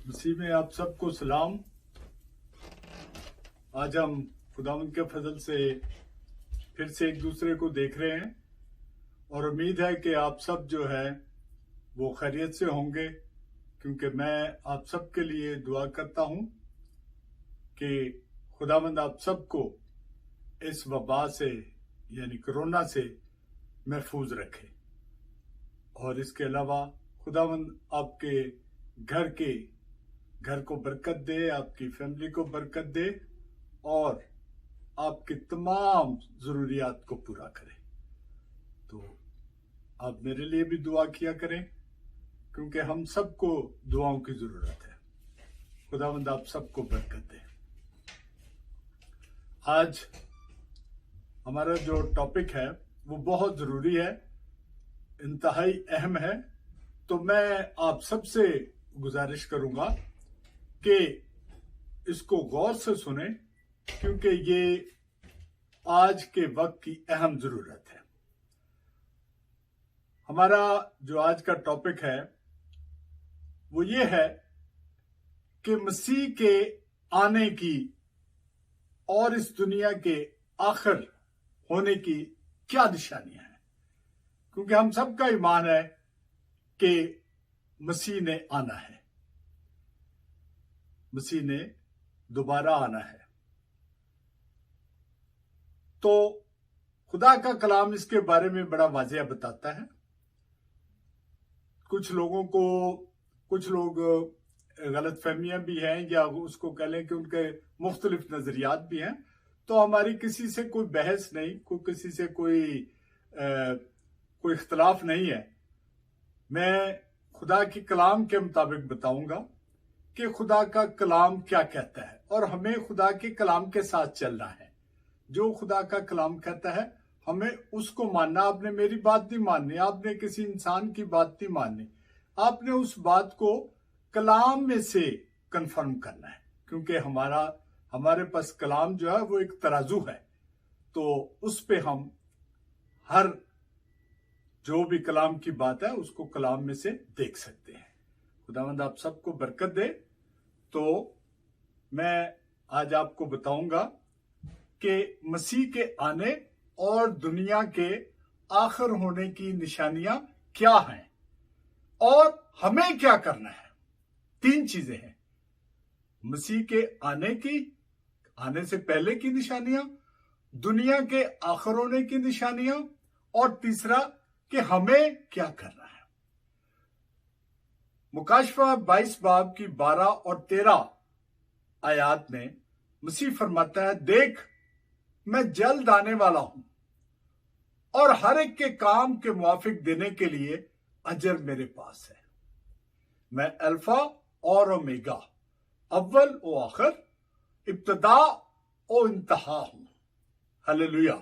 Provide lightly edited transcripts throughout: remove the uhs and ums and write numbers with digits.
मसीह में आप सबको सलाम। आज हम खुदावंद के फजल से फिर से एक दूसरे को देख रहे हैं और उम्मीद है कि आप सब जो है वो खैरियत से होंगे, क्योंकि मैं आप सब के लिए दुआ करता हूं कि खुदावंद आप सबको इस वबा से यानी कोरोना से महफूज रखे। और इसके अलावा खुदावंद आपके घर को बरकत दे, आपकी फैमिली को बरकत दे और आपकी तमाम ज़रूरियात को पूरा करे। तो आप मेरे लिए भी दुआ किया करें, क्योंकि हम सबको दुआओं की ज़रूरत है। खुदावंद आप सबको बरकत दे। आज हमारा जो टॉपिक है वो बहुत ज़रूरी है, इंतहाई अहम है। तो मैं आप सबसे गुजारिश करूंगा कि इसको गौर से सुने, क्योंकि ये आज के वक्त की अहम जरूरत है। हमारा जो आज का टॉपिक है वो ये है कि मसीह के आने की और इस दुनिया के आखिर होने की क्या निशानियां हैं। क्योंकि हम सबका ईमान है कि मसीह ने आना है, मसीह ने दोबारा आना है। तो खुदा का कलाम इसके बारे में बड़ा वाज़ेह बताता है। कुछ लोग गलत फहमियां भी हैं, या उसको कह लें कि उनके मुख्तलिफ नजरियात भी हैं। तो हमारी किसी से कोई बहस नहीं, किसी से कोई इख्तलाफ नहीं है। मैं खुदा की कलाम के मुताबिक बताऊंगा कि खुदा का कलाम क्या कहता है, और हमें खुदा के कलाम के साथ चलना है। जो खुदा का कलाम कहता है हमें उसको मानना। आपने मेरी बात नहीं माननी, आपने किसी इंसान की बात नहीं माननी, आपने उस बात को कलाम में से कंफर्म करना है। क्योंकि हमारे पास कलाम जो है वो एक तराजू है, तो उस पे हम हर जो भी कलाम की बात है उसको कलाम में से देख सकते हैं। खुदावंद आप सबको बरकत दे। तो मैं आज आपको बताऊंगा कि मसीह के आने और दुनिया के आखिर होने की निशानियां क्या हैं और हमें क्या करना है। 3 चीजें हैं: मसीह के आने से पहले की निशानियां, दुनिया के आखिर होने की निशानियां, और तीसरा कि हमें क्या करना है। मुकाशफा 22 बाब की 12 और 13 आयात में मसीह फरमाता है, देख मैं जल्द आने वाला हूं और हर एक के काम के मुआफिक देने के लिए अजर मेरे पास है। मैं अल्फा और ओमेगा, अव्वल और आखिर, इब्तदा और इंतहा हूं। हालेलुया।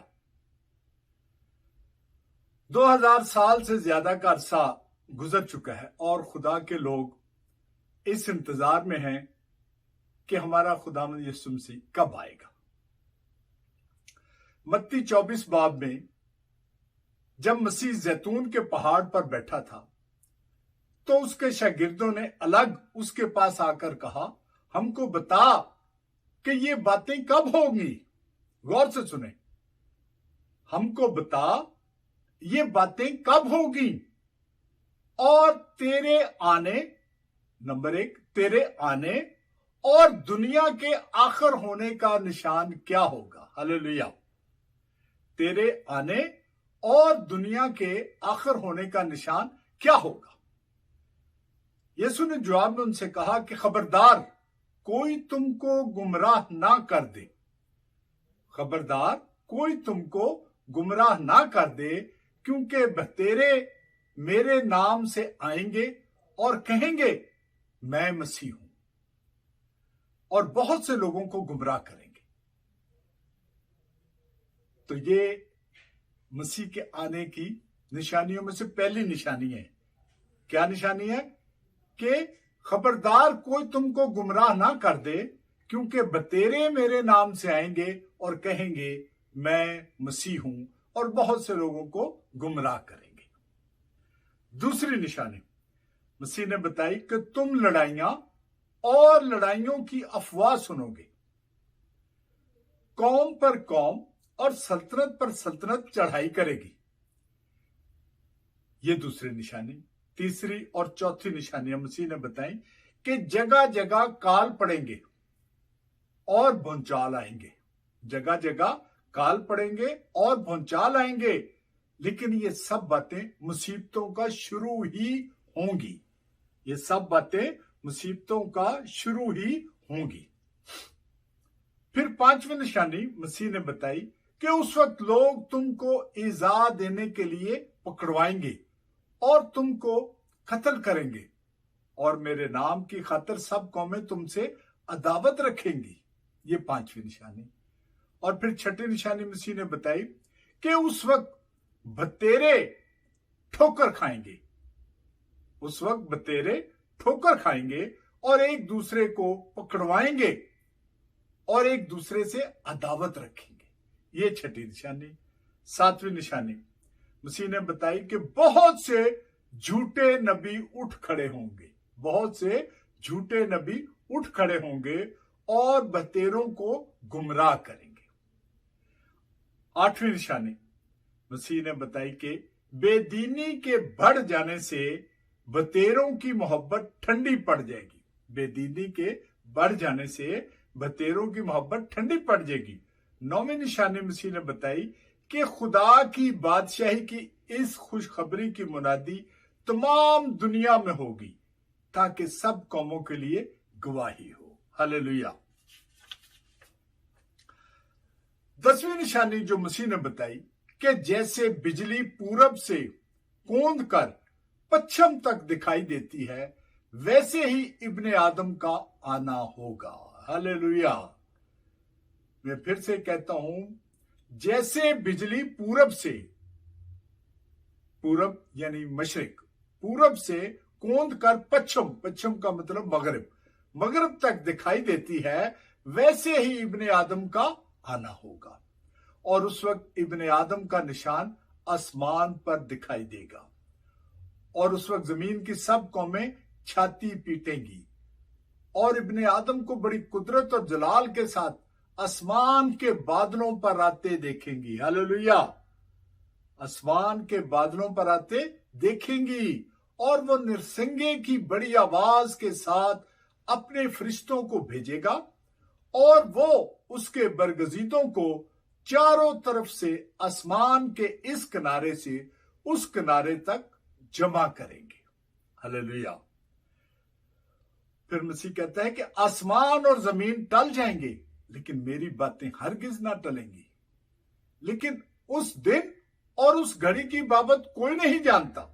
2000 साल से ज्यादा का अरसा गुजर चुका है और खुदा के लोग इस इंतजार में हैं कि हमारा खुदावंद यीशु मसीह कब आएगा। मत्ती 24 बाब में जब मसीह जैतून के पहाड़ पर बैठा था तो उसके शागिर्दों ने अलग उसके पास आकर कहा, हमको बता कि ये बातें कब होंगी। गौर से सुने, हमको बता ये बातें कब होगी और तेरे आने, नंबर 1, तेरे आने और दुनिया के आखिर होने का निशान क्या होगा। हालेलुया। तेरे आने और दुनिया के आखिर होने का निशान क्या होगा। यीशु ने जवाब में उनसे कहा कि खबरदार कोई तुमको गुमराह ना कर दे, खबरदार कोई तुमको गुमराह ना कर दे, क्योंकि बतेरे मेरे नाम से आएंगे और कहेंगे मैं मसीह हूं, और बहुत से लोगों को गुमराह करेंगे। तो ये मसीह के आने की निशानियों में से पहली निशानी है। क्या निशानी है? कि खबरदार कोई तुमको गुमराह ना कर दे, क्योंकि बतेरे मेरे नाम से आएंगे और कहेंगे मैं मसीह हूं, और बहुत से लोगों को गुमराह करेंगे। दूसरी निशानी मसीह ने बताई कि तुम लड़ाइयां और लड़ाइयों की अफवाह सुनोगे। कौम पर कौम और सल्तनत पर सल्तनत चढ़ाई करेगी। ये दूसरी निशानी। तीसरी और चौथी निशानियां मसीह ने बताई कि जगह जगह काल पड़ेंगे और भूचाल आएंगे। जगह जगह काल पड़ेंगे और भूचाल आएंगे, लेकिन ये सब बातें मुसीबतों का शुरू ही होंगी। ये सब बातें मुसीबतों का शुरू ही होंगी। फिर पांचवी निशानी मसीह ने बताई कि उस वक्त लोग तुमको इजा देने के लिए पकड़वाएंगे और तुमको कत्ल करेंगे, और मेरे नाम की खातिर सब कौमें तुमसे अदावत रखेंगी। ये पांचवी निशानी। और फिर छठी निशानी मसीह ने बताई कि उस वक्त बतेरे ठोकर खाएंगे। उस वक्त बतेरे ठोकर खाएंगे और एक दूसरे को पकड़वाएंगे और एक दूसरे से अदावत रखेंगे। ये छठी निशानी। सातवीं निशानी मसीह ने बताई कि बहुत से झूठे नबी उठ खड़े होंगे। बहुत से झूठे नबी उठ खड़े होंगे और बतेरों को गुमराह करेंगे। आठवीं निशानी मसीह ने बताई कि बेदीनी के बढ़ जाने से बतेरों की मोहब्बत ठंडी पड़ जाएगी। बेदीनी के बढ़ जाने से बतेरों की मोहब्बत ठंडी पड़ जाएगी। नौवीं निशानी मसीह ने बताई कि खुदा की बादशाही की इस खुशखबरी की मुनादी तमाम दुनिया में होगी ताकि सब कौमों के लिए गवाही हो। हालेलुया। दसवीं निशानी जो मसीह ने बताई कि जैसे बिजली पूरब से कौंध कर पश्चिम तक दिखाई देती है, वैसे ही इब्ने आदम का आना होगा। हालेलुया। मैं फिर से कहता हूं, जैसे बिजली पूरब से, पूरब यानी मशरिक, पूरब से कौंध कर पश्चिम, पश्चिम का मतलब मगरिब, मगरिब तक दिखाई देती है, वैसे ही इब्ने आदम का आना होगा। और उस वक्त इब्ने आदम का निशान आसमान पर दिखाई देगा और उस वक्त जमीन की सब कौमें छाती पीटेंगी और इब्ने आदम को बड़ी कुदरत और जलाल के साथ आसमान के बादलों पर आते देखेंगी। हालेलुया। आसमान के बादलों पर आते देखेंगी और वो निरसिंगे की बड़ी आवाज के साथ अपने फरिश्तों को भेजेगा और वो उसके बरगजीदों को चारों तरफ से आसमान के इस किनारे से उस किनारे तक जमा करेंगे। हालेलुया। फिर मसीह कहता है कि आसमान और जमीन टल जाएंगे, लेकिन मेरी बातें हरगिज ना टलेंगी। लेकिन उस दिन और उस घड़ी की बाबत कोई नहीं जानता।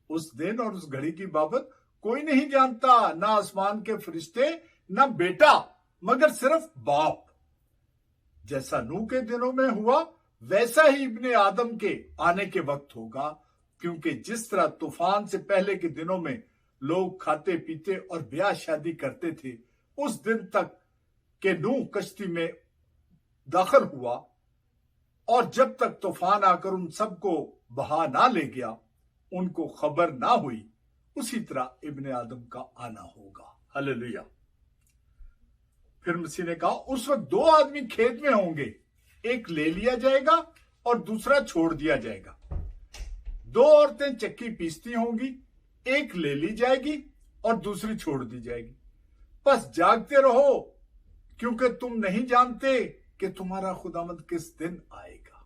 उस दिन और उस घड़ी की बाबत कोई नहीं जानता, ना आसमान के फरिश्ते, ना बेटा, मगर सिर्फ बाप। जैसा नूह के दिनों में हुआ, वैसा ही इब्ने आदम के आने के वक्त होगा, क्योंकि जिस तरह तूफान से पहले के दिनों में लोग खाते पीते और ब्याह शादी करते थे, उस दिन तक के नूह कश्ती में दाखिल हुआ और जब तक तूफान आकर उन सबको बहा ना ले गया, उनको खबर ना हुई, उसी तरह इब्ने आदम का आना होगा। हालेलुया। फिर मसीह ने कहा, उस वक्त दो आदमी खेत में होंगे, एक ले लिया जाएगा और दूसरा छोड़ दिया जाएगा। दो औरतें चक्की पीसती होंगी, एक ले ली जाएगी और दूसरी छोड़ दी जाएगी। बस जागते रहो, क्योंकि तुम नहीं जानते कि तुम्हारा खुदावंद किस दिन आएगा।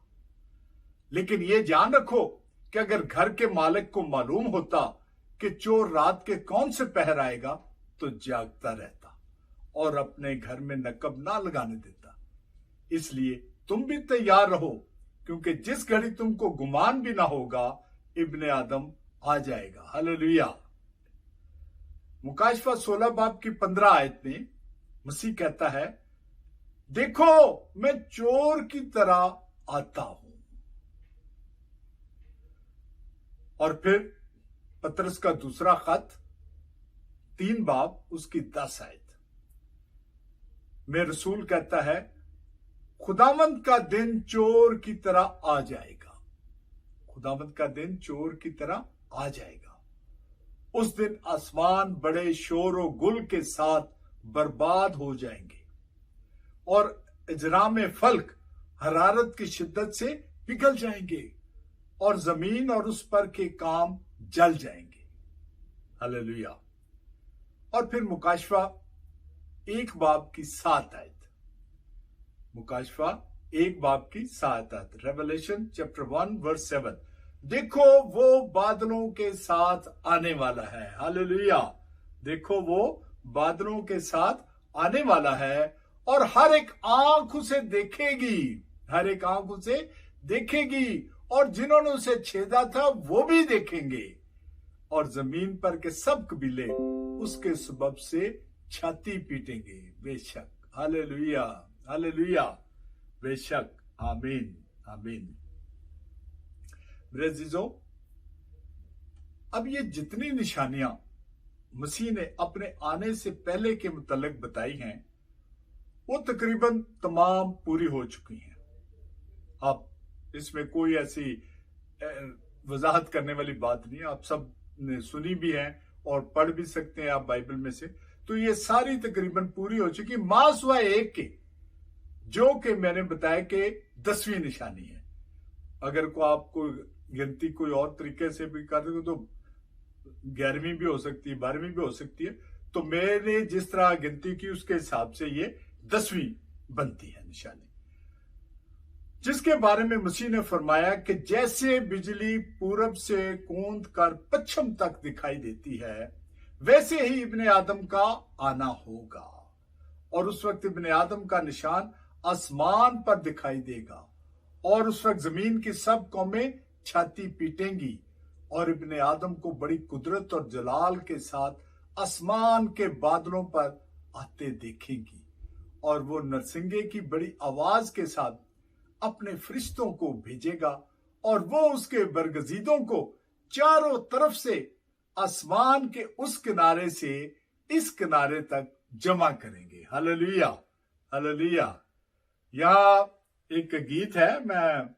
लेकिन यह जान रखो कि अगर घर के मालिक को मालूम होता कि चोर रात के कौन से पहर आएगा, तो जागता रहता और अपने घर में नकब ना लगाने देता। इसलिए तुम भी तैयार रहो, क्योंकि जिस घड़ी तुमको गुमान भी ना होगा, इब्ने आदम आ जाएगा। हालेलुया। मुकाशफा 16 बाब की 15 आयत में मसीह कहता है, देखो मैं चोर की तरह आता हूं। और फिर पतरस का दूसरा खत 3 बाब उसकी 10 आयत में रसूल कहता है, खुदावंद का दिन चोर की तरह आ जाएगा। खुदावंद का दिन चोर की तरह आ जाएगा। उस दिन आसमान बड़े शोर और गुल के साथ बर्बाद हो जाएंगे और इजराम फल्क हरारत की शिद्दत से पिघल जाएंगे और जमीन और उस पर के काम जल जाएंगे। हालेलुया। और फिर मुकाशवा 1:7 मुकाशवा 1:7 रेवलेशन चैप्टर 1:7। देखो वो बादलों के साथ आने वाला है। हालेलुया। देखो वो बादलों के साथ आने वाला है और हर एक आंख उसे देखेगी, हर एक आंख उसे देखेगी और जिन्होंने उसे छेदा था वो भी देखेंगे और जमीन पर के सब कबीले उसके सबब से छाती पीटेंगे। बेशक। हालेलुया, हालेलुया, बेशक। आमीन, आमीन। मेरे अजीजों, अब ये जितनी निशानियां मसीह ने अपने आने से पहले के मुतल्लिक बताई हैं वो तकरीबन तमाम पूरी हो चुकी हैं। अब इसमें कोई ऐसी वजाहत करने वाली बात नहीं है, आप सब ने सुनी भी है और पढ़ भी सकते हैं आप बाइबल में से। तो ये सारी तकरीबन पूरी हो चुकी, मां सुआ एक के, जो कि मैंने बताया कि 10वीं निशानी है। अगर को आपको गिनती कोई और तरीके से भी कर दो तो 11वीं भी हो सकती है, 12वीं भी हो सकती है। तो मैंने जिस तरह गिनती की उसके हिसाब से ये 10वीं बनती है निशानी, जिसके बारे में मसीह ने फरमाया कि जैसे बिजली पूरब से कूद कर पश्चिम तक दिखाई देती है वैसे ही इब्ने आदम का आना होगा और उस वक्त इब्ने आदम का निशान आसमान पर दिखाई देगा और उस वक्त जमीन की सब कौमें छाती पीटेंगी और इब्ने आदम को बड़ी कुदरत और जलाल के साथ आसमान के बादलों पर आते देखेंगी और वो नरसिंगे की बड़ी आवाज के साथ अपने फरिश्तों को भेजेगा और वो उसके बरगजीदों को चारों तरफ से आसमान के उस किनारे से इस किनारे तक जमा करेंगे। Hallelujah, hallelujah. यहाँ एक गीत है, मैं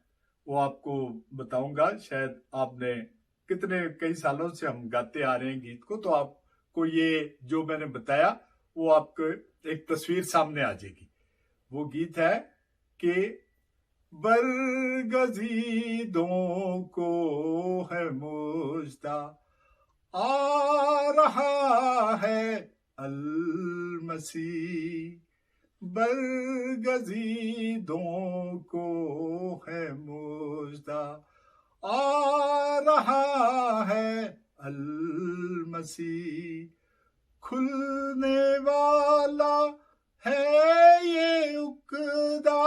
वो आपको बताऊंगा। शायद आपने कई सालों से हम गाते आ रहे हैं गीत को, तो आपको ये जो मैंने बताया वो आपको एक तस्वीर सामने आ जाएगी। वो गीत है कि बरगजीदों को है मुजदा, आ रहा है अल मसीह, बरगजीदों को है मुजदा, आ रहा है अल मसीह, खुलने वाला है ये उकदा,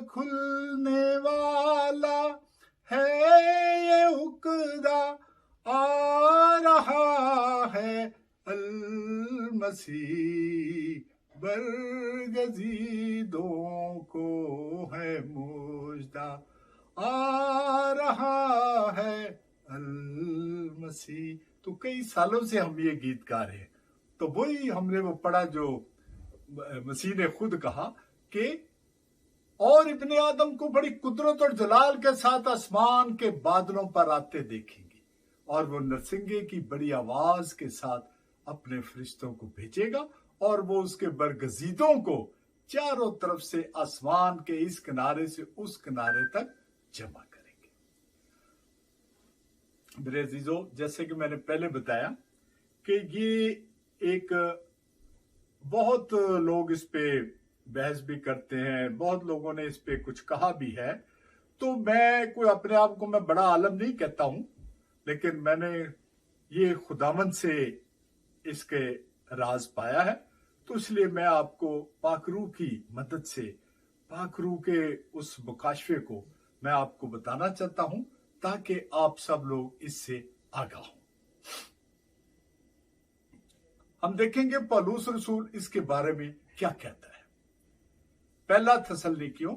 खुलने वाला है ये उकदा, आ रहा है अल मसीह, बरगजीदों को है मुजदा, आ रहा है अल मसीह। तो कई सालों से हम ये गीत गा रहे हैं, तो वही हमने वो पढ़ा जो मसीह ने खुद कहा कि और इब्ने आदम को बड़ी कुदरत और जलाल के साथ आसमान के बादलों पर आते देखेंगे और वो नरसिंगे की बड़ी आवाज के साथ अपने फरिश्तों को भेजेगा और वो उसके बरगजीदों को चारों तरफ से आसमान के इस किनारे से उस किनारे तक जमा करेंगे। मेरे अजीजों, जैसे कि मैंने पहले बताया कि ये एक बहुत लोग इस पे बहस भी करते हैं, बहुत लोगों ने इस पे कुछ कहा भी है। तो मैं कोई अपने आप को मैं बड़ा आलम नहीं कहता हूं, लेकिन मैंने ये खुदावंद से इसके राज पाया है, तो इसलिए मैं आपको पाकरू की मदद से पाकरू के उस मुकाशफे को मैं आपको बताना चाहता हूं ताकि आप सब लोग इससे आगाह हों। हम देखेंगे पौलुस रसूल इसके बारे में क्या कहता है। पहला थेसलुनीकियों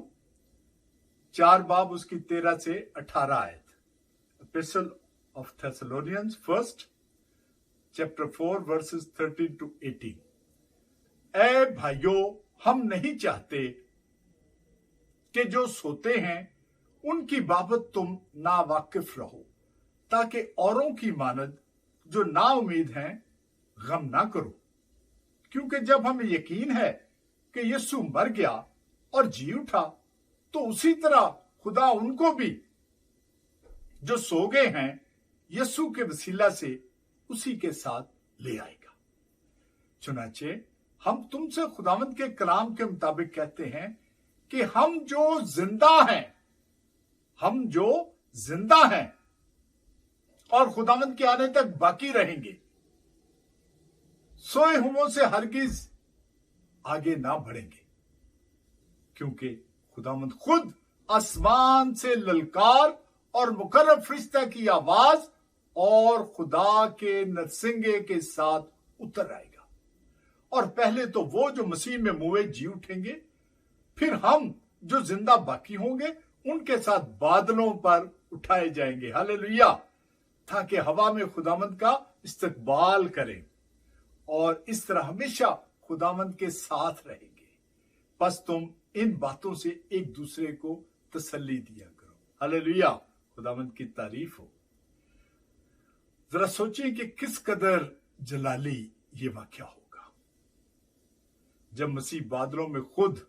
4 बाब उसकी 13 से 18 आयत, epistle of Thessalonians first chapter 4 versus 13 to 18। ऐ भाइयों, हम नहीं चाहते कि जो सोते हैं उनकी बाबत तुम नावाकिफ रहो, ताकि औरों की मानद जो ना उम्मीद हैं गम ना करो, क्योंकि जब हमें यकीन है कि यीशु मर गया और जी उठा, तो उसी तरह खुदा उनको भी जो सो गए हैं यीशु के वसीला से उसी के साथ ले आएगा। चुनाचे हम तुमसे खुदावंद के कलाम के मुताबिक कहते हैं कि हम जो जिंदा हैं और खुदावंद के आने तक बाकी रहेंगे, सोए हुओं से हरगिज आगे ना बढ़ेंगे, क्योंकि खुदावंद खुद आसमान से ललकार और मुकर्रब फरिश्ता की आवाज और खुदा के नरसिंगे के साथ उतर आएगा। और पहले तो वो जो मसीह में मुए जी उठेंगे, फिर हम जो जिंदा बाकी होंगे उनके साथ बादलों पर उठाए जाएंगे। हालेलुया, ताकि हवा में खुदावंद का इस्तकबाल करें और इस तरह हमेशा खुदावंद के साथ रहेंगे। बस तुम इन बातों से एक दूसरे को तसल्ली दिया करो। हालेलुया, खुदावंद की तारीफ हो। जरा सोचिए कि किस कदर जलाली ये वाकया होगा जब मसीह बादलों में खुद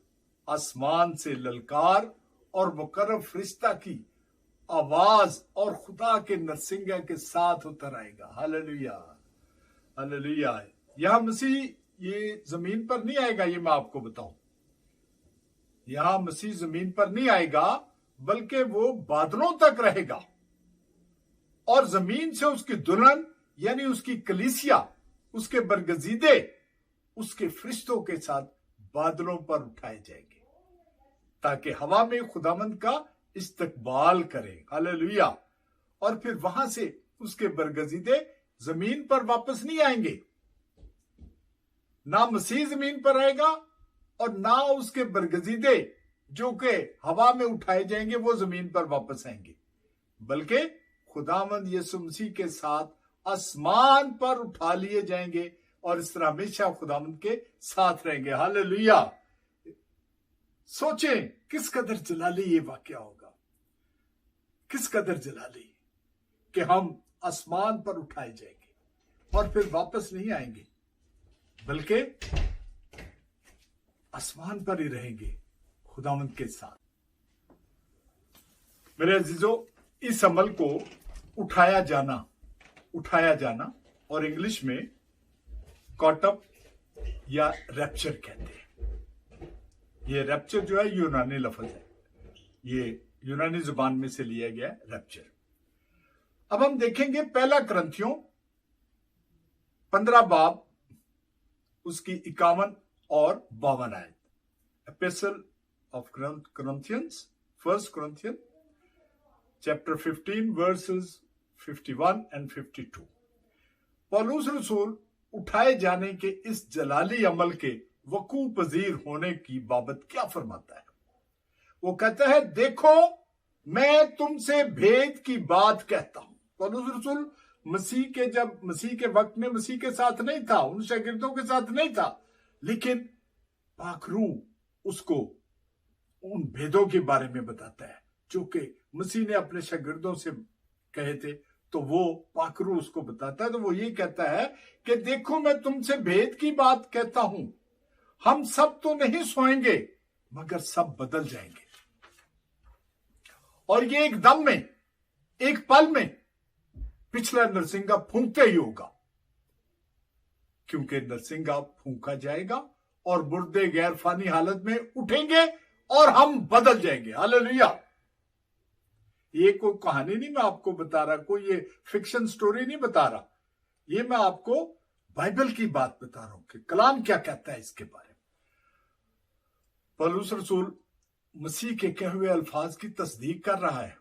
आसमान से ललकार और मुकर्रब फरिश्ता की आवाज और खुदा के नरसिंगा के साथ उतर आएगा। Hallelujah, hallelujah. यहां मसीह ये जमीन पर नहीं आएगा, ये मैं आपको बताऊं। यहां मसीह जमीन पर नहीं आएगा, बल्कि वो बादलों तक रहेगा और जमीन से उसकी दुल्हन यानी उसकी कलीसिया, उसके बरगजीदे उसके फरिश्तों के साथ बादलों पर उठाए जाएंगे, ताकि हवा में खुदावंद का इस्तकबाल करें। हालेलुया। और फिर वहां से उसके बरगजीदे जमीन पर वापस नहीं आएंगे। ना मसीह जमीन पर आएगा और ना उसके बरगजीदे जो कि हवा में उठाए जाएंगे वो जमीन पर वापस आएंगे, बल्कि खुदावंद यीशु मसीह के साथ आसमान पर उठा लिए जाएंगे और इस तरह हमेशा खुदावंद के साथ रहेंगे। हालेलुया। सोचें किस कदर जलाली ये वाकया होगा, किस कदर जलाली कि हम आसमान पर उठाए जाएंगे और फिर वापस नहीं आएंगे, बल्कि आसमान पर ही रहेंगे खुदावंद के साथ। मेरे अजीजों, इस अमल को उठाया जाना और इंग्लिश में कॉट अप या रैप्चर कहते हैं। ये रैप्चर जो है यूनानी लफ्ज है, ये यूनानी जुबान में से लिया गया रैप्चर। अब हम देखेंगे पहला कुरिन्थियों 15 बाब उसकी 51 और 52 आयत। Epistle of Corinthians, 1 Corinthians chapter 15 verses 51 and 52। पौलुस रसूल उठाए जाने के इस जलाली अमल के वकू पजीर होने की बाबत क्या फरमाता है? वो कहता है, देखो मैं तुमसे भेद की बात कहता हूं। पौलुस रसूल जब मसीह के वक्त में मसीह के साथ नहीं था, उन शागिर्दों के साथ नहीं था, लेकिन पाक रूह उसको उन भेदों के बारे में बताता है जो कि मसीह ने अपने शागिर्दों से कहे थे, तो वो पाक रूह उसको बताता है। तो वो ये कहता है कि देखो मैं तुमसे भेद की बात कहता हूं, हम सब तो नहीं सोएंगे मगर सब बदल जाएंगे, और ये एक दम में, एक पल में पिछला नरसिंगा फूंकते ही होगा, क्योंकि नरसिंगा फूंका जाएगा और मुर्दे गैर फानी हालत में उठेंगे और हम बदल जाएंगे। हालेलुया। ये कोई कहानी नहीं मैं आपको बता रहा, कोई ये फिक्शन स्टोरी नहीं बता रहा, ये मैं आपको बाइबल की बात बता रहा हूं कि कलाम क्या कहता है इसके बारे में। पौलुस रसूल मसीह के कहे हुए अल्फाज की तस्दीक कर रहा है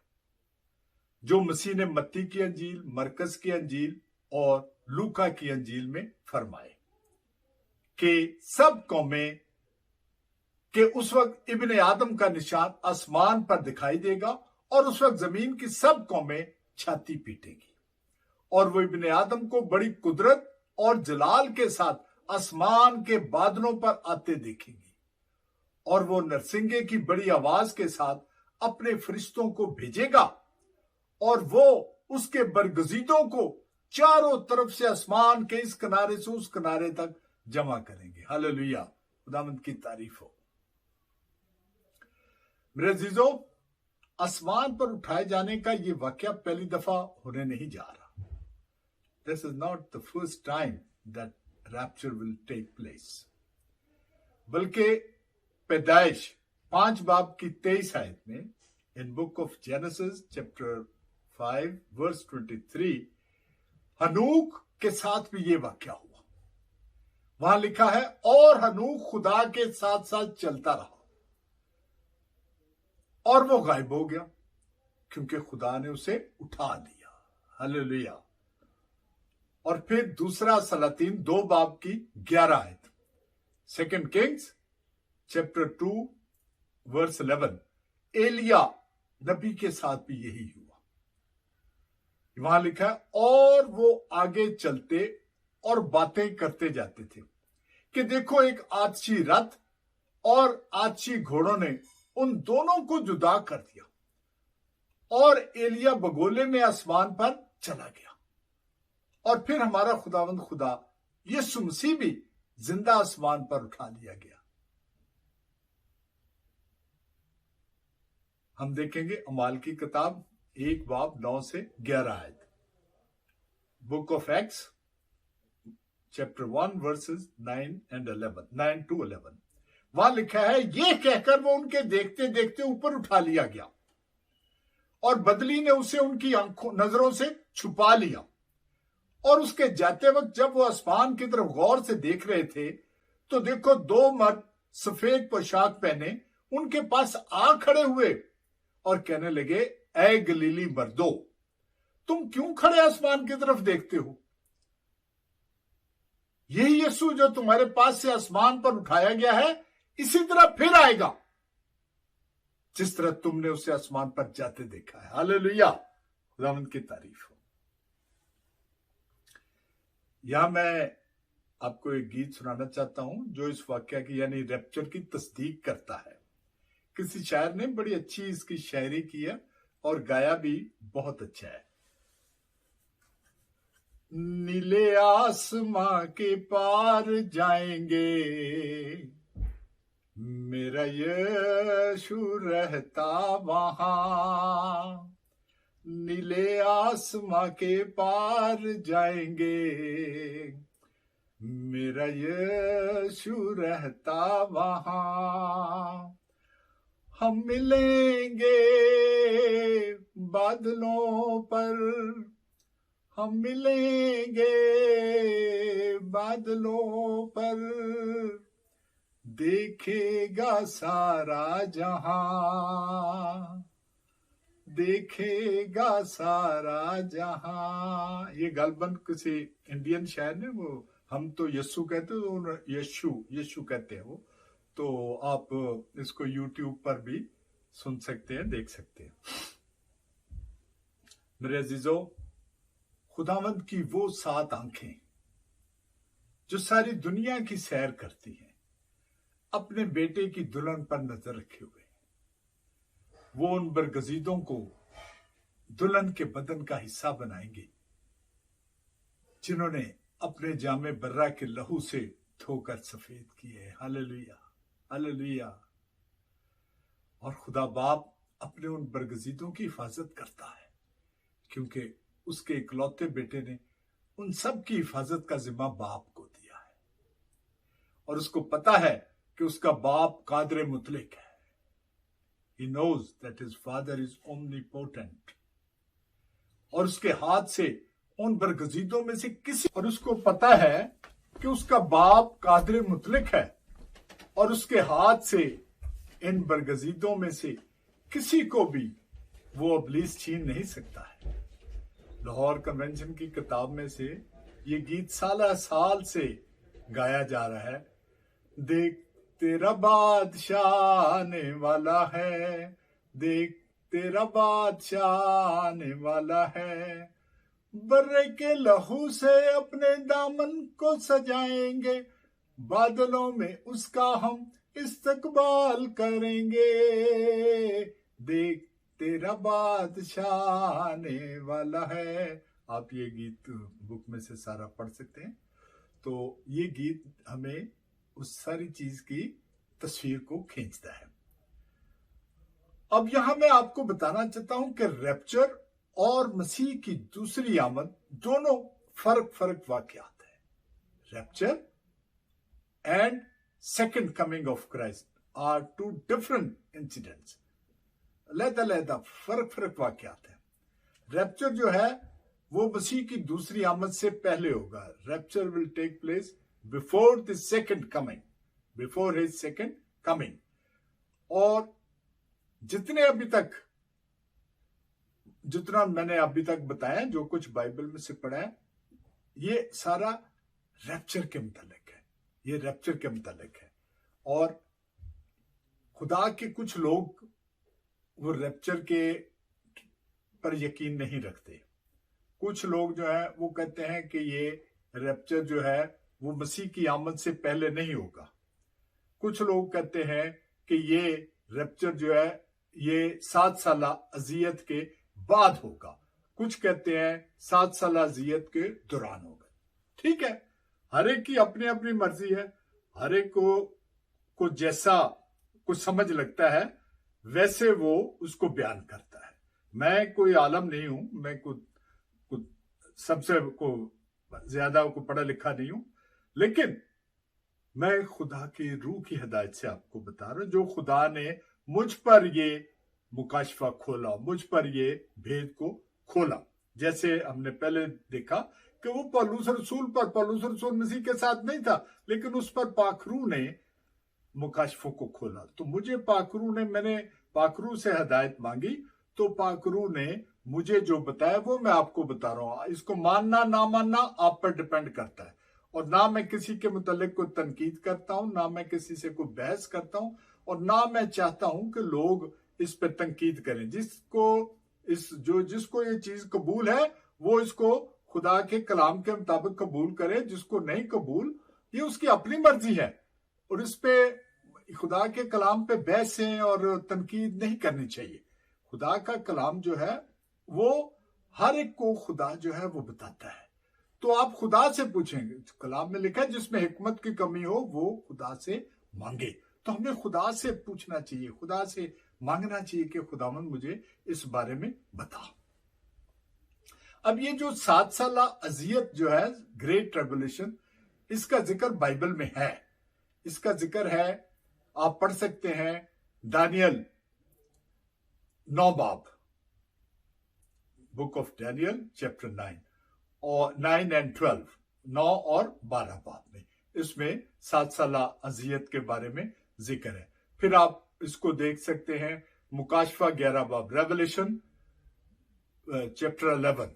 जो मसीह ने मत्ती की अंजील, मरकस की अंजील और लूका की अंजील में फरमाए कि सब कौमें के उस वक्त इब्ने आदम का निशान आसमान पर दिखाई देगा और उस वक्त जमीन की सब कौमें छाती पीटेंगी और वो इब्ने आदम को बड़ी कुदरत और जलाल के साथ आसमान के बादलों पर आते देखेंगी और वो नरसिंगे की बड़ी आवाज के साथ अपने फरिश्तों को भेजेगा और वो उसके बरगजीदों को चारों तरफ से आसमान के इस किनारे से उस किनारे तक जमा करेंगे। हालेलुया, खुदावंद की तारीफ हो। मेरे अजीजों, आसमान पर उठाए जाने का ये वाकया पहली दफा होने नहीं जा रहा। This is not the first time that rapture will take place, बल्कि पैदाइश 5 बाब की 23 आयत में in book of Genesis chapter 5 verse 23 हनूक के साथ भी ये वाकया हुआ। वहां लिखा है, और हनूक खुदा के साथ साथ चलता रहा और वो गायब हो गया क्योंकि खुदा ने उसे उठा लिया। हालेलुया। और फिर दूसरा सलातीन 2 बाब की 11 आयत, 2 किंग्स चैप्टर 2 वर्स 11, एलिया नबी के साथ भी यही हुआ। वहां लिखा है, और वो आगे चलते और बातें करते जाते थे कि देखो एक आछी रथ और आछी घोड़ों ने उन दोनों को जुदा कर दिया, और एलिया बगोले में आसमान पर चला गया। और फिर हमारा खुदावंद खुदा यीशु मसीह भी जिंदा आसमान पर उठा लिया गया। हम देखेंगे अमाल की किताब 1 बाब 9 से 11 आयत, book of acts chapter 1 versus 9 to 11। वहां लिखा है, ये कहकर वो उनके देखते देखते ऊपर उठा लिया गया और बदली ने उसे उनकी नजरों से छुपा लिया। और उसके जाते वक्त जब वो आसमान की तरफ गौर से देख रहे थे तो देखो 2 मर्द सफेद पोशाक पहने उनके पास आ खड़े हुए और कहने लगे, ऐ गलीली मर्दो, तुम क्यों खड़े आसमान की तरफ देखते हो? यही यीशु जो तुम्हारे पास से आसमान पर उठाया गया है इसी तरह फिर आएगा जिस तरह तुमने उसे आसमान पर जाते देखा है। हालेलुया, खुदावंद की तारीफ हो। यहां मैं आपको एक गीत सुनाना चाहता हूं जो इस वाकया की यानी रैप्चर की तस्दीक करता है। किसी शायर ने बड़ी अच्छी इसकी शायरी की है और गाया भी बहुत अच्छा है। नीले आसमां के पार जाएंगे, मेरा यीशु रहता वहां। नीले आसमां के पार जाएंगे, मेरा यीशु रहता वहां। हम मिलेंगे बादलों पर, हम मिलेंगे बादलों पर, देखेगा सारा जहां, देखेगा सारा जहां। ये गालबन किसी इंडियन शायर ने, वो हम तो यीशु कहते हो, यीशु कहते हो, तो आप इसको YouTube पर भी सुन सकते हैं, देख सकते हैं। मेरे अजीजों, खुदावंद की वो 7 आंखें जो सारी दुनिया की सैर करती हैं, अपने बेटे की दुल्हन पर नजर रखे हुए, वो उन बरगजीदों को दुल्हन के बदन का हिस्सा बनाएंगे जिन्होंने अपने जामे बर्रा के लहू से धोकर सफेद किए। Hallelujah, hallelujah. और खुदा बाप अपने उन बरगजीदों की हिफाजत करता है क्योंकि उसके इकलौते बेटे ने उन सब की हिफाजत का जिम्मा बाप को दिया है और उसको पता है कि उसका बाप कादिर मुतलिक है। He knows that his father is omnipotent। और उसके हाथ से उन बरगजीदों में से किसी, और उसको पता है कि उसका बाप कादिर मुतलिक है और उसके हाथ से इन बरगजीदों में से किसी को भी वो इब्लीस छीन नहीं सकता है। लाहौर कन्वेंशन की किताब में से ये गीत साल से गाया जा रहा है। देख तेरा बादशाह आने वाला है, देख तेरा बादशाह आने वाला है, बर्रे के लहू से अपने दामन को सजाएंगे, बादलों में उसका हम इस्तकबाल करेंगे। देख तेरा बादशाह आने वाला है, आप ये गीत बुक में से सारा पढ़ सकते हैं। तो ये गीत हमें उस सारी चीज की तस्वीर को खींचता है। अब यहां मैं आपको बताना चाहता हूं कि रैप्चर और मसीह की दूसरी आमद दोनों फर्क वाकयात है। Rapture and second coming of Christ are two different incidents, अलग-अलग फर्क वाकयात है। रैप्चर जो है वो मसीह की दूसरी आमद से पहले होगा। Rapture will take place before the second coming, before his second coming. और जितना मैंने अभी तक बताया, जो कुछ बाइबल में से पढ़ा है, ये सारा रैप्चर के मुतालिक है। ये रैप्चर के मुतालिक है। और खुदा के कुछ लोग वो रैप्चर के पर यकीन नहीं रखते। कुछ लोग जो है वो कहते हैं कि ये रैप्चर जो है वो मसीह की आमद से पहले नहीं होगा। कुछ लोग कहते हैं कि ये रैप्चर जो है ये 7 साल अजियत के बाद होगा। कुछ कहते हैं 7 साल अजियत के दौरान होगा। ठीक है, हर एक की अपनी अपनी मर्जी है। हर एक को जैसा कुछ समझ लगता है वैसे वो उसको बयान करता है। मैं कोई आलम नहीं हूं, मैं कुछ सबसे को ज्यादा को पढ़ा लिखा नहीं हूं, लेकिन मैं खुदा की रूह की हिदायत से आपको बता रहा हूं। जो खुदा ने मुझ पर ये मुकाशफा खोला, मुझ पर ये भेद को खोला। जैसे हमने पहले देखा कि वो पौलुस रसूल मसीह के साथ नहीं था, लेकिन उस पर पाखरू ने मुकाशफों को खोला। तो मैंने पाखरू से हिदायत मांगी, तो पाखरू ने मुझे जो बताया वो मैं आपको बता रहा हूं। इसको मानना ना मानना आप पर डिपेंड करता है। और ना मैं किसी के मुतालिक को तनकीद करता हूं, ना मैं किसी से कोई बहस करता हूं, और ना मैं चाहता हूं कि लोग इस पर तनकीद करें। जिसको ये चीज कबूल है वो इसको खुदा के कलाम के मुताबिक कबूल करे। जिसको नहीं कबूल, ये उसकी अपनी मर्जी है। और इस पे खुदा के कलाम पे बहसें और तनकीद नहीं करनी चाहिए। खुदा का कलाम जो है वो हर एक को खुदा जो है वो बताता है। तो आप खुदा से पूछेंगे, कलाम में लिखा है जिसमें हिकमत की कमी हो वो खुदा से मांगे। तो हमें खुदा से पूछना चाहिए, खुदा से मांगना चाहिए कि खुदावंद मुझे इस बारे में बता। अब ये जो 7 साल अजियत जो है, ग्रेट ट्रिब्यूलेशन, इसका जिक्र बाइबल में है। इसका जिक्र है, आप पढ़ सकते हैं दानियल 9 बाब, बुक ऑफ डैनियल चैप्टर 9 और 9 एंड 12, 9 और 12 बाब में इसमें 7 साल अजियत के बारे में जिक्र है। फिर आप इसको देख सकते हैं मुकाशफा 11 बाब, रेवलेशन चैप्टर 11,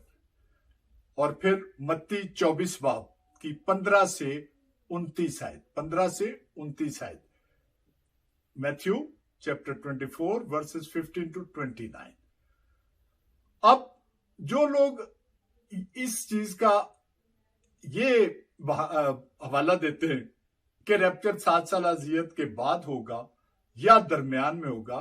और फिर मत्ती 24 बाब की 15 से 29 आयत, मैथ्यू चैप्टर 24 वर्सेस 15 to 29। अब जो लोग इस चीज का ये हवाला देते हैं कि रैप्चर 7 साल अजियत के बाद होगा या दरमियान में होगा,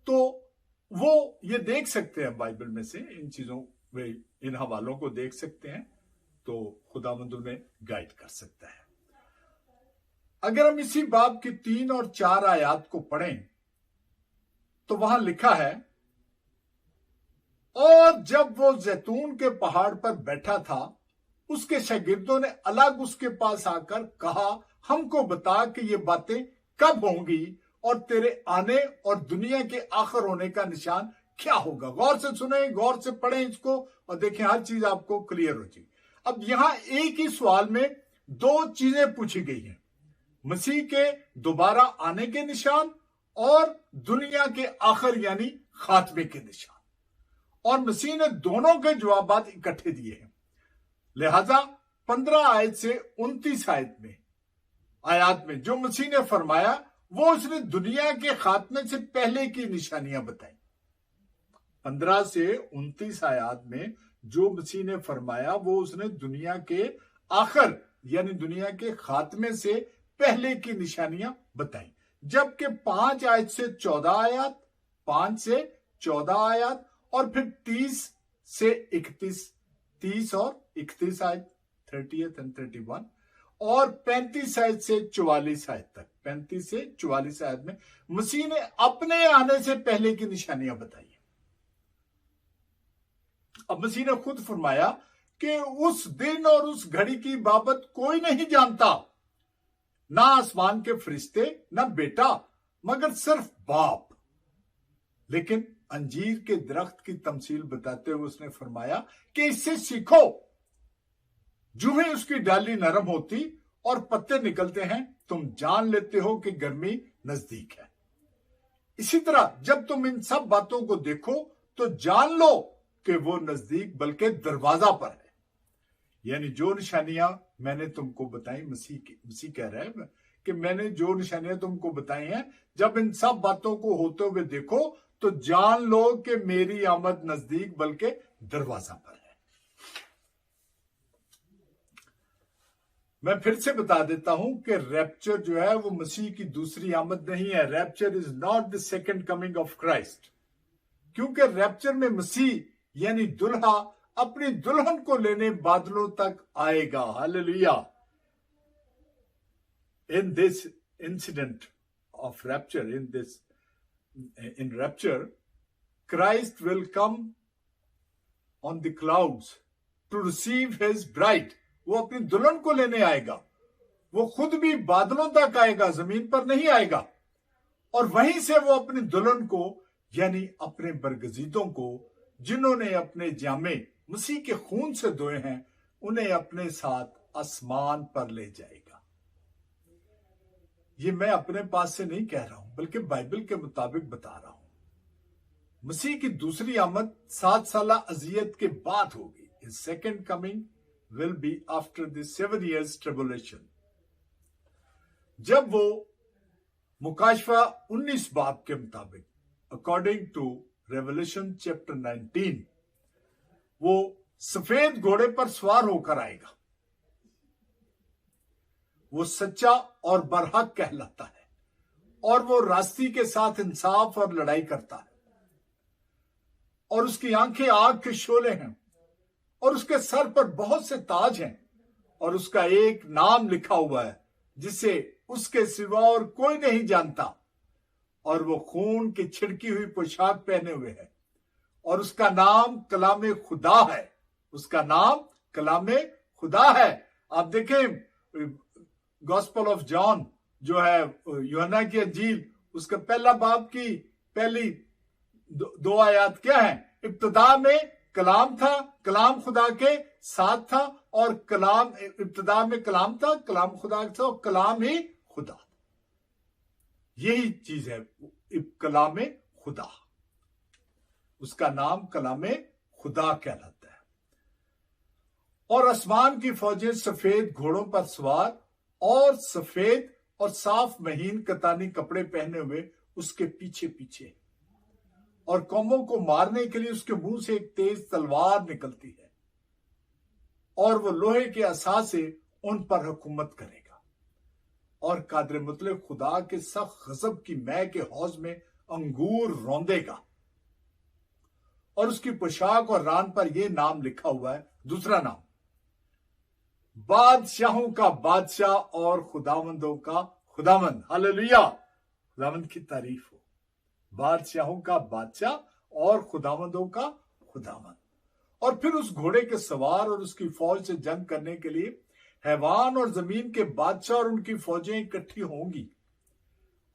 तो वो ये देख सकते हैं बाइबल में से, इन चीजों में इन हवालों को देख सकते हैं, तो खुदावंद उन्हें गाइड कर सकता है। अगर हम इसी बाब की 3 और 4 आयत को पढ़ें तो वहां लिखा है, और जब वो जैतून के पहाड़ पर बैठा था, उसके शागिर्दों ने अलग उसके पास आकर कहा, हमको बता कि ये बातें कब होंगी और तेरे आने और दुनिया के आखिर होने का निशान क्या होगा। गौर से सुने, गौर से पढ़ें इसको और देखें, हर चीज आपको क्लियर हो जाएगी। अब यहां एक ही सवाल में 2 चीजें पूछी गई हैं, मसीह के दोबारा आने के निशान और दुनिया के आखिर यानी खात्मे के निशान। और मसीह ने दोनों के जवाब इकट्ठे दिए हैं। लिहाजा 15 आयत से 29 आयत में जो मसीह ने फरमाया वो उसने दुनिया के खात्मे से पहले की निशानियां बताई। 15 से 29 आयत में जो मसीह ने फरमाया वो उसने दुनिया के आखिर यानी दुनिया के खात्मे से पहले की निशानियां बताई। जबकि 5 आयत से 14 आयत, 5 से 14 आयत और फिर 30 से 31 30 और 31 आयत, 30th and 31, और 35 आयत से 44 आयत तक, 35 से 44 आयत में मसीह ने अपने आने से पहले की निशानियां बताई। अब मसीह ने खुद फरमाया कि उस दिन और उस घड़ी की बाबत कोई नहीं जानता, ना आसमान के फरिश्ते, ना बेटा, मगर सिर्फ बाप। लेकिन अंजीर के दरख्त की तमसील बताते हुए उसने फरमाया कि इससे सीखो, जो ही उसकी डाली नरम होती और पत्ते निकलते हैं, तुम जान लेते हो कि गर्मी नजदीक है। इसी तरह जब तुम इन सब बातों को देखो तो जान लो कि वो नजदीक बल्कि दरवाजा पर है। यानी जो निशानियां मैंने तुमको बताई, मसीह कह रहा है कि मैंने जो निशानियां तुमको बताई हैं, जब इन सब बातों को होते हुए देखो तो जान लो कि मेरी आमद नजदीक बल्कि दरवाजा पर है। मैं फिर से बता देता हूं कि रैप्चर जो है वो मसीह की दूसरी आमद नहीं है। Rapture is not the second coming of Christ, क्योंकि रैप्चर में मसीह यानी दुल्हा अपनी दुल्हन को लेने बादलों तक आएगा। Hallelujah. In this incident of rapture, in rapture, Christ will come on the clouds to receive his bride. वो अपनी दुल्हन को लेने आएगा, वो खुद भी बादलों तक आएगा, जमीन पर नहीं आएगा, और वहीं से वो अपनी दुल्हन को यानी अपने बरगजीतों को, जिन्होंने अपने जामे मसीह के खून से धोए हैं, उन्हें अपने साथ आसमान पर ले जाएगा। ये मैं अपने पास से नहीं कह रहा हूं, बल्कि बाइबल के मुताबिक बता रहा हूं। मसीह की दूसरी आमद 7 साल अजियत के बाद होगी। His second coming will be after the 7 years tribulation। जब वो मुकाशफा 19 बाब के मुताबिक, अकॉर्डिंग टू रेवलेशन चैप्टर 19, वो सफेद घोड़े पर सवार होकर आएगा। वो सच्चा और बरहक कहलाता है, और वो रास्ती के साथ इंसाफ और लड़ाई करता है, और उसकी आंखें आग के शोले हैं, और उसके सर पर बहुत से ताज हैं, और उसका एक नाम लिखा हुआ है जिसे उसके सिवा और कोई नहीं जानता, और वो खून की छिड़की हुई पोशाक पहने हुए है, और उसका नाम कलामे खुदा है। उसका नाम कलामे खुदा है। आप देखें गॉस्पेल ऑफ जॉन जो है यूहन्ना की अंजील, उसका पहला बाब की पहली 2 आयत क्या है? इब्तिदा में कलाम था, कलाम खुदा के साथ था, और कलाम इब्तिदा में कलाम था, कलाम खुदा था, और कलाम ही खुदा। यही चीज है कलामे खुदा। उसका नाम कलामे खुदा कहलाता है। और आसमान की फौजें सफेद घोड़ों पर सवार और सफेद और साफ महीन कतानी कपड़े पहने हुए उसके पीछे पीछे, और कौमों को मारने के लिए उसके मुंह से एक तेज तलवार निकलती है, और वो लोहे के असा से उन पर हुकूमत करेगा, और कादर मुतलक खुदा के सख्त गजब की मै के हौज में अंगूर रौंदेगा, और उसकी पोशाक और रान पर यह नाम लिखा हुआ है, दूसरा नाम, बादशाहों का बादशाह और खुदावंदों का खुदावंद। हालेलुया, खुदावंद की तारीफ हो। बादशाहों का बादशाह और खुदावंदों का खुदावंद। और फिर उस घोड़े के सवार और उसकी फौज से जंग करने के लिए हैवान और जमीन के बादशाह और उनकी फौजें इकट्ठी होंगी,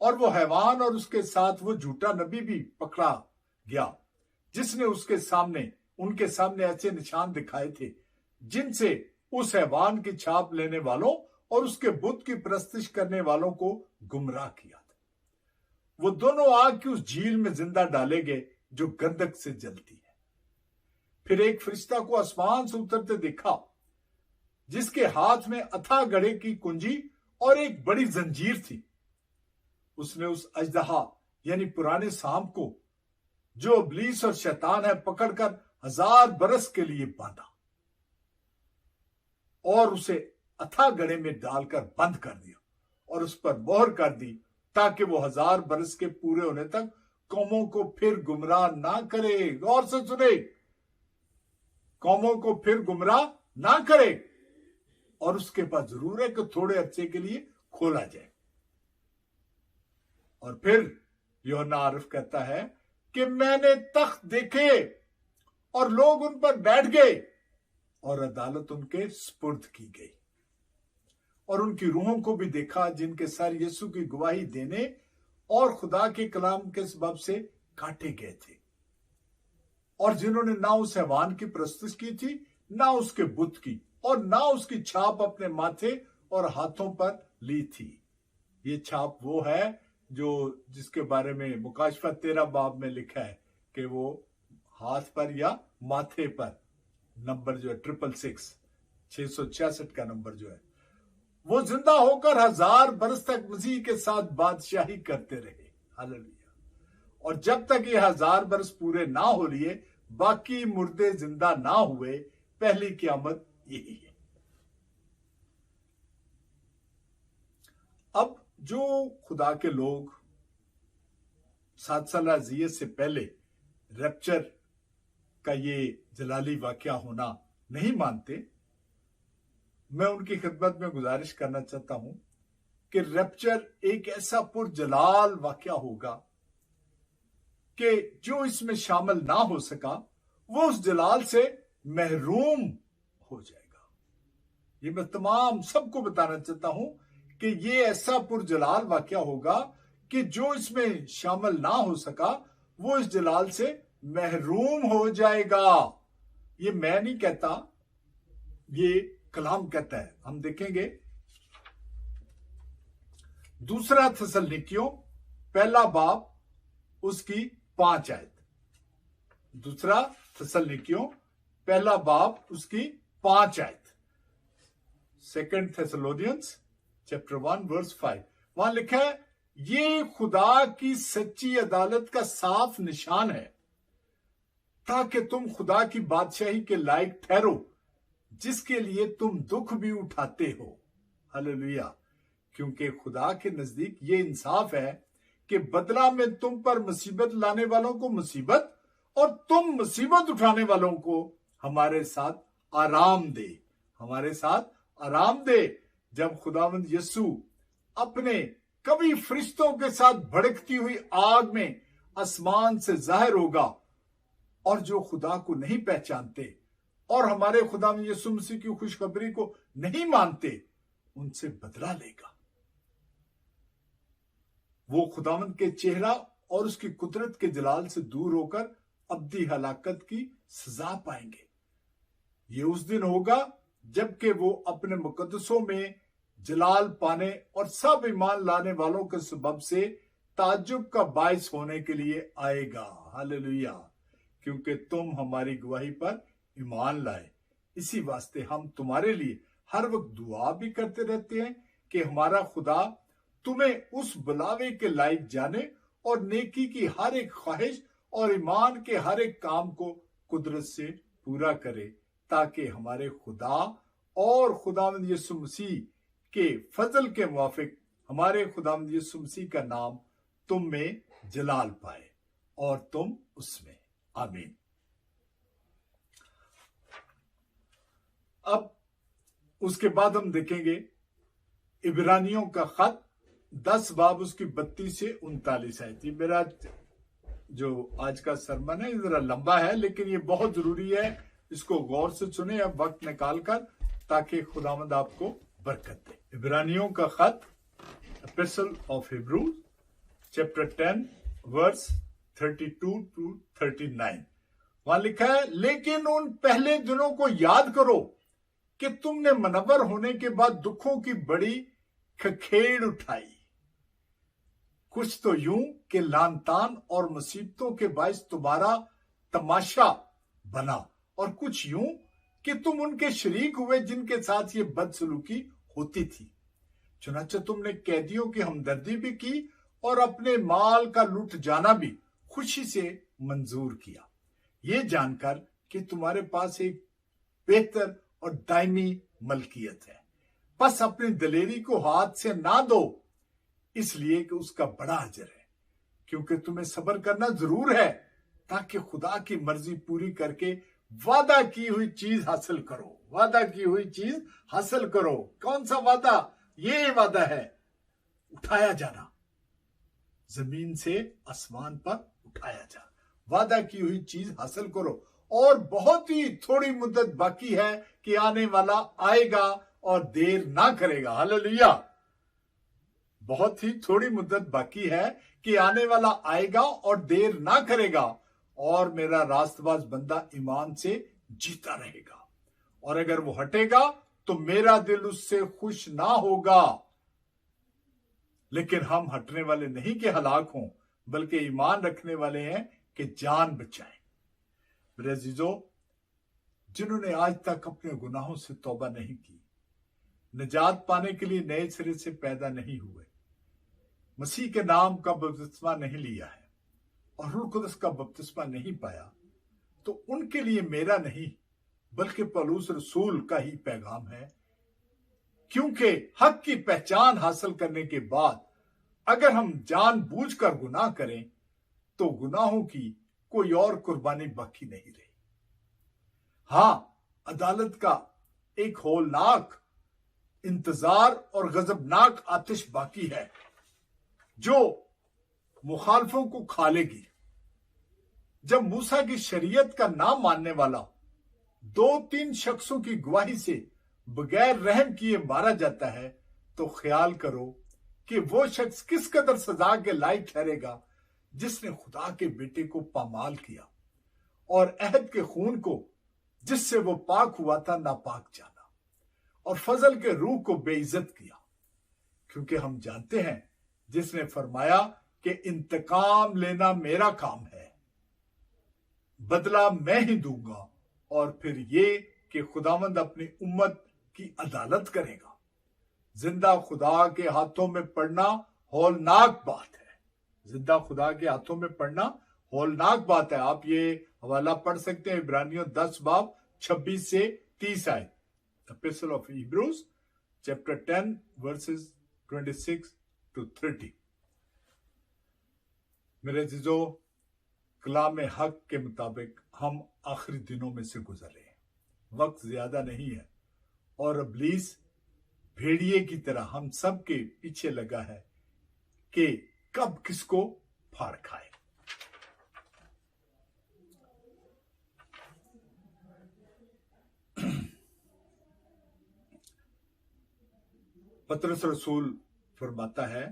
और वो हैवान और उसके साथ वो झूठा नबी भी पकड़ा गया, जिसने उनके सामने ऐसे निशान दिखाए थे जिनसे उस हैवान की छाप लेने वालों और उसके बुत की प्रस्तिश करने वालों को गुमराह किया था। वो दोनों आग की उस झील में जिंदा डाले गए जो गंधक से जलती है। फिर एक फरिश्ता को आसमान से उतरते देखा, जिसके हाथ में अथाह गढ़े की कुंजी और एक बड़ी जंजीर थी। उसने उस अजदहा यानी पुराने सांप को, जो इब्लीस और शैतान है, पकड़कर 1000 बरस के लिए बांधा और उसे अथाह गढ़े में डालकर बंद कर दिया और उस पर मोहर कर दी, ताकि वो 1000 बरस के पूरे होने तक कौमों को फिर गुमराह ना करे। गौर से सुने, कौमों को फिर गुमराह ना करे, और उसके पास जरूर है कि थोड़े अरसे के लिए खोला जाए। और फिर यूहन्ना आरिफ कहता है कि मैंने तख्त देखे और लोग उन पर बैठ गए और अदालत उनके सुपुर्द की गई, और उनकी रूहों को भी देखा जिनके सर यीशु की गवाही देने और खुदा के कलाम के सबब से काटे गए थे, और जिन्होंने ना उस हैवान की प्रस्तुत की थी, ना उसके बुत की, और ना उसकी छाप अपने माथे और हाथों पर ली थी। ये छाप वो है जो जिसके बारे में मुकाशफा 13 बाब में लिखा है कि वो हाथ पर या माथे पर नंबर जो है 666 का नंबर जो है, वो जिंदा होकर 1000 बरस तक मसीह के साथ बादशाही करते रहे। हालेलुया। और जब तक ये 1000 बरस पूरे ना हो लिए, बाकी मुर्दे जिंदा ना हुए, पहली क़यामत यही है। अब जो खुदा के लोग 7 साल अज़ियत से पहले रैप्चर का ये जलाली वाकया होना नहीं मानते, मैं उनकी खिदमत में गुजारिश करना चाहता हूं कि रैप्चर एक ऐसा पुरजलाल वाकया होगा कि जो इसमें शामिल ना हो सका वो उस जलाल से महरूम हो जाएगा। ये मैं तमाम सबको बताना चाहता हूं कि ये ऐसा पुरजलाल वाकया होगा कि जो इसमें शामिल ना हो सका वो इस जलाल से महरूम हो जाएगा। ये मैं नहीं कहता, ये कलाम कहता है। हम देखेंगे 2 थिस्सलुनीकियों 1 बाब उसकी 5 आयत। 2 थिस्सलुनीकियों 1 बाब उसकी 5 आयत। 2 Thessalonians chapter 1 verse 5, वहां लिखा है, ये खुदा की सच्ची अदालत का साफ निशान है ताकि तुम खुदा की बादशाही के लायक ठहरो जिसके लिए तुम दुख भी उठाते हो। हालेलुया। क्योंकि खुदा के नजदीक ये इंसाफ है कि बदला में तुम पर मुसीबत लाने वालों को मुसीबत और तुम मुसीबत उठाने वालों को हमारे साथ आराम दे, हमारे साथ आराम दे। जब खुदावंद यीशु अपने कभी फरिश्तों के साथ भड़कती हुई आग में आसमान से जाहिर होगा, और जो खुदा को नहीं पहचानते और हमारे खुदावंद यीशु मसीह की खुशखबरी को नहीं मानते, उनसे बदला लेगा। वो खुदावंद के चेहरा और उसकी कुदरत के जलाल से दूर होकर अब्दी हलाकत की सजा पाएंगे। ये उस दिन होगा जबकि वो अपने मुकद्दसों में जलाल पाने और सब ईमान लाने वालों के सबब से ताज्जुब का बायस होने के लिए आएगा। हालेलुया। क्योंकि तुम हमारी गवाही पर ईमान लाए, इसी वास्ते हम तुम्हारे लिए हर वक्त दुआ भी करते रहते हैं कि हमारा खुदा तुम्हें उस बुलावे के लायक जाने और नेकी की हर एक ख्वाहिश और ईमान के हर एक काम को कुदरत से पूरा करे, ताकि हमारे खुदा और खुदावंद यीशु मसीह के फजल के मुवाफिक हमारे खुदावंद यीशु मसीह का नाम तुम में जलाल पाए और तुम उसमें। आमीन। अब उसके बाद हम देखेंगे इब्रानियों का खत 10 बाब उसकी 32 से 39 है। ये मेरा जो आज का सरमन है जरा लंबा है, लेकिन ये बहुत जरूरी है, इसको गौर से सुने अब वक्त निकाल कर, ताकि खुदावंद आपको बरकत दे। इब्रानियों का खत epistle of Hebrews chapter 10 verse 32 to 39, वहां लिखा है, लेकिन उन पहले दिनों को याद करो कि तुमने मनवर होने के बाद दुखों की बड़ी खखेड़ उठाई। कुछ तो यूं कि लानतान और मुसीबतों के बायस तुम्हारा तमाशा बना, और कुछ यूं कि तुम उनके शरीक हुए जिनके साथ ये बदसलूकी होती थी। चुनांचे तुमने कैदियों की हमदर्दी भी की और अपने माल का लुट जाना भी खुशी से मंजूर किया, ये जानकर कि तुम्हारे पास एक बेहतर और दायमी मलकियत है। बस अपनी दलेरी को हाथ से ना दो, इसलिए कि उसका बड़ा अजर है, क्योंकि तुम्हें सब्र करना जरूर है ताकि खुदा की मर्जी पूरी करके वादा की हुई चीज हासिल करो, वादा की हुई चीज हासिल करो। कौन सा वादा? ये वादा है उठाया जाना, जमीन से आसमान पर उठाया जा। वादा की हुई चीज हासिल करो। और बहुत ही थोड़ी मुद्दत बाकी है कि आने वाला आएगा और देर ना करेगा। हालेलुया। बहुत ही थोड़ी मुद्दत बाकी है कि आने वाला आएगा और देर ना करेगा, और मेरा रास्तबाज बंदा ईमान से जीता रहेगा। और अगर वो हटेगा तो मेरा दिल उससे खुश ना होगा। लेकिन हम हटने वाले नहीं कि हलाक हों, बल्कि ईमान रखने वाले हैं कि जान बचाएं। मेरे अजीजों, जिन्होंने आज तक अपने गुनाहों से तौबा नहीं की, निजात पाने के लिए नए सिरे से पैदा नहीं हुए, मसीह के नाम का बपतिस्मा नहीं लिया है और रूह कुदस का बपतिस्मा नहीं पाया, तो उनके लिए मेरा नहीं बल्कि पौलुस रसूल का ही पैगाम है। क्योंकि हक की पहचान हासिल करने के बाद अगर हम जानबूझकर गुनाह करें तो गुनाहों की कोई और कुर्बानी बाकी नहीं रही। हां, अदालत का एक होलनाक इंतजार और गजबनाक आतिश बाकी है जो मुखालफों को खा लेगी। जब मूसा की शरीयत का नाम मानने वाला 2-3 शख्सों की गवाही से बगैर रहम किए मारा जाता है, तो ख्याल करो कि वो शख्स किस कदर सजा के लायक ठहरेगा जिसने खुदा के बेटे को पामाल किया और अहद के खून को जिससे वो पाक हुआ था नापाक जाना और फजल के रूह को बेइज्जत किया। क्योंकि हम जानते हैं जिसने फरमाया कि इंतकाम लेना मेरा काम है, बदला मैं ही दूंगा, और फिर ये कि खुदावंद अपनी उम्मत की अदालत करेगा। जिंदा खुदा के हाथों में पड़ना हौलनाक बात है। जिंदा खुदा के हाथों में पड़ना हौलनाक बात है। आप ये हवाला पढ़ सकते हैं, इब्रानियों 10 बाब 26 से 30 आए। Epistle of Hebrews chapter 10 versus 26 to 30। मेरे अजीजों, कलाम हक के मुताबिक हम आखिरी दिनों में से गुजरे हैं। वक्त ज्यादा नहीं है और इब्लीस भेड़िए की तरह हम सब के पीछे लगा है कि कब किसको फाड़ खाए। पतरस रसूल फरमाता है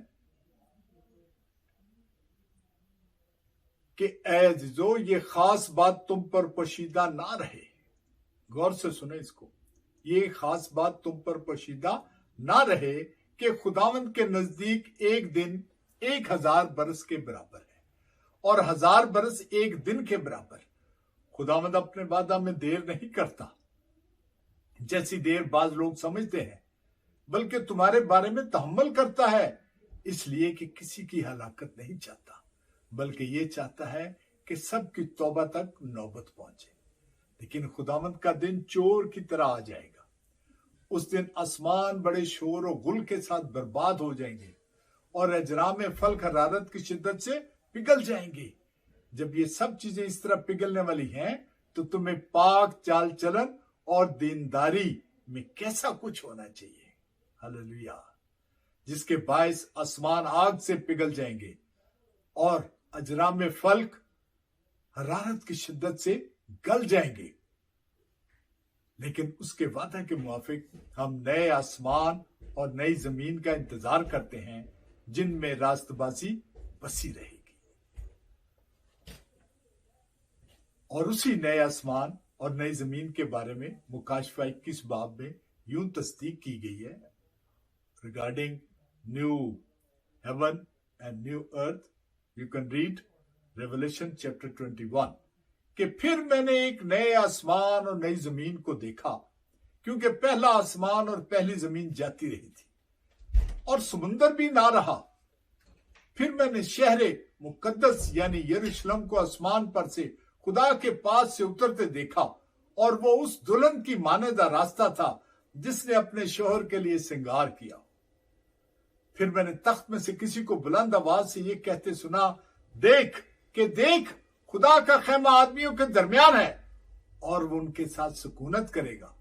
कि ऐ अजीजों, ये खास बात तुम पर पोशीदा ना रहे। गौर से सुने इसको। ये खास बात तुम पर पोशीदा ना रहे कि खुदावंद के नजदीक एक दिन 1000 बरस के बराबर है और 1000 बरस एक दिन के बराबर। खुदावंद अपने वादा में देर नहीं करता जैसी देर बाज लोग समझते हैं, बल्कि तुम्हारे बारे में तहम्मुल करता है, इसलिए कि किसी की हलाकत नहीं चाहता, बल्कि ये चाहता है कि सबकी तौबा तक नौबत पहुंचे। लेकिन खुदावंद का दिन चोर की तरह आ जाएगा। उस दिन आसमान बड़े शोर और गुल के साथ बर्बाद हो जाएंगे और अजराम फल हरारत की शिद्दत से पिघल जाएंगे। जब ये सब चीजें इस तरह पिघलने वाली हैं, तो तुम्हें पाक चाल चलन और दीनदारी में कैसा कुछ होना चाहिए। हालेलुया। जिसके बायस आसमान आग से पिघल जाएंगे और अजराम फल्क हरारत की शिद्दत से गल जाएंगे। लेकिन उसके वादा के मुआफिक हम नए आसमान और नई जमीन का इंतजार करते हैं जिनमें रास्तबाजी बसी रहेगी। और उसी नए आसमान और नई जमीन के बारे में मुकाशफा 21 बाब में यूं तस्दीक की गई है, regarding new heaven and new earth. You can read revelation chapter 21 कि फिर मैंने एक नए आसमान और नई जमीन को देखा, क्योंकि पहला आसमान और पहली जमीन जाती रही थी और समुंदर भी ना रहा। फिर मैंने शहरे मुकद्दस यानी यरूशलेम को आसमान पर से खुदा के पास से उतरते देखा, और वो उस दुल्हन की मानेदा रास्ता था जिसने अपने शौहर के लिए श्रृंगार किया। फिर मैंने तख्त में से किसी को बुलंद आवाज से ये कहते सुना, देख खुदा का खेमा आदमियों के दरमियान है और वो उनके साथ सुकूनत करेगा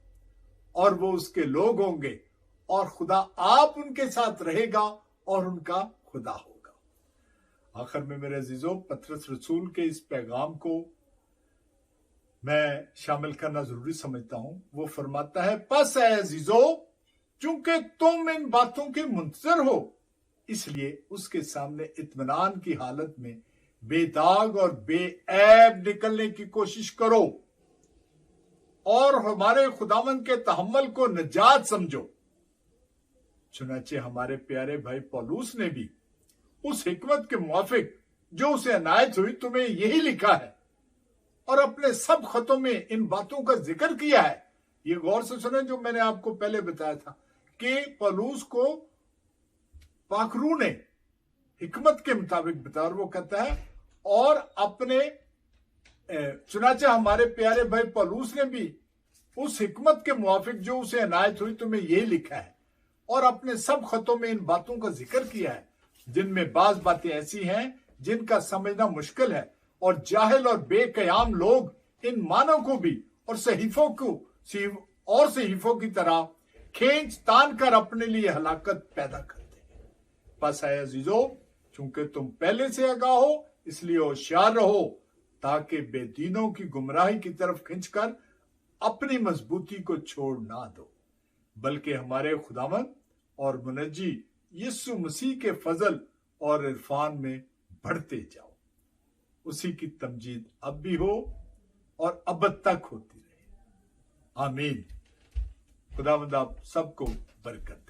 और वो उसके लोग होंगे और खुदा आप उनके साथ रहेगा और उनका खुदा होगा। आखिर में मेरे अजीजों, पतरस रसूल के इस पैगाम को मैं शामिल करना जरूरी समझता हूं। वो फरमाता है, पस है अजीजों, चूंकि तुम इन बातों के मुंतजर हो, इसलिए उसके सामने इत्मीनान की हालत में बेदाग और बेऐब निकलने की कोशिश करो और हमारे खुदावंद के तहम्मुल को निजात समझो। चुनाचे हमारे प्यारे भाई पौलुस ने भी उस हिकमत के मुआफिक जो उसे अनायत हुई तुम्हें यही लिखा है और अपने सब खतों में इन बातों का जिक्र किया है। ये गौर से सुने जो मैंने आपको पहले बताया था कि पौलुस को पाखरू ने हिकमत के मुताबिक बताया और वो कहता है और अपने चुनाचे हमारे प्यारे भाई पौलुस ने भी उस हिकमत के मुआफिक जो उसे अनायत हुई तुम्हें यही लिखा है और अपने सब खतों में इन बातों का जिक्र किया है, जिनमें बाज बातें ऐसी हैं जिनका समझना मुश्किल है और जाहिल और बेकयाम लोग इन मानव को भी और सहीफों की तरह खींच तान कर अपने लिए हलाकत पैदा करते हैं। बस है अजीजों, चूंकि तुम पहले से आगाह हो, इसलिए होशियार रहो ताकि बेदीनों की गुमराही की तरफ खींचकर अपनी मजबूती को छोड़ ना दो, बल्कि हमारे खुदावंद और मुनज्जी यीशु मसीह के फजल और इरफान में बढ़ते जाओ। उसी की तमजीद अब भी हो और अब तक होती रहे। आमीन। खुदावंद आप सबको बरकत